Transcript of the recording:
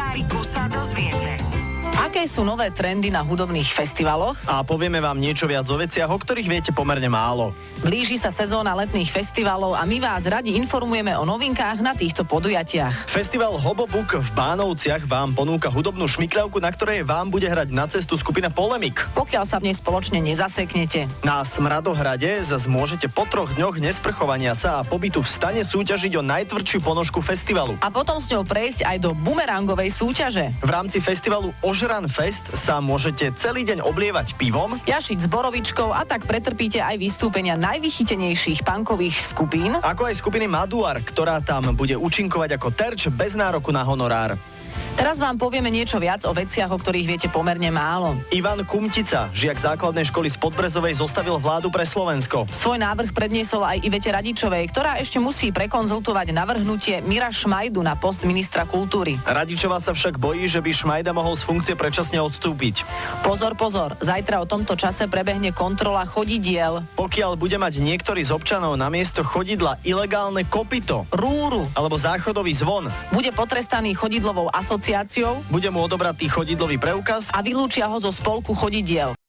Koláriku sa dozviete. Aké sú nové trendy na hudobných festivaloch? A povieme vám niečo viac o veciach, o ktorých viete pomerne málo. Blíži sa sezóna letných festivalov a my vás radi informujeme o novinkách na týchto podujatiach. Festival Hobobuk v Bánovciach vám ponúka hudobnú šmykľavku, na ktorej vám bude hrať na cestu skupina Polemik. Pokiaľ sa v nej spoločne nezaseknete. Na Smradohrade zas môžete po 3 dňoch nesprchovania sa a pobytu v stane súťažiť o najtvrdšiu ponožku festivalu. A potom s ňou prejsť aj do bumerangovej súťaže. V rámci festivalu Ožran Fest sa môžete celý deň oblievať pivom, Jašiť s borovičkou a tak pretrpíte aj vystúpenia najvychytenejších punkových skupín. ako aj skupiny Maduar, ktorá tam bude účinkovať ako terč bez nároku na honorár. Teraz vám povieme niečo viac o veciach, o ktorých viete pomerne málo. Ivan Kumtica, žiak základnej školy z Podbrezovej, zostavil vládu pre Slovensko. Svoj návrh predniesol aj Ivete Radičovej, ktorá ešte musí prekonzultovať navrhnutie Mira Šmajdu na post ministra kultúry. Radičová sa však bojí, že by Šmajda mohol z funkcie predčasne odstúpiť. Pozor, zajtra o tomto čase prebehne kontrola chodidiel, Pokiaľ bude mať niektorý z občanov na miesto chodidla ilegálne kopyto rúru, alebo záchodový zvon, bude potrestaný chodidlovou asociáciou bude mu odobratý chodidlový preukaz a vylúčia ho zo spolku chodidiel.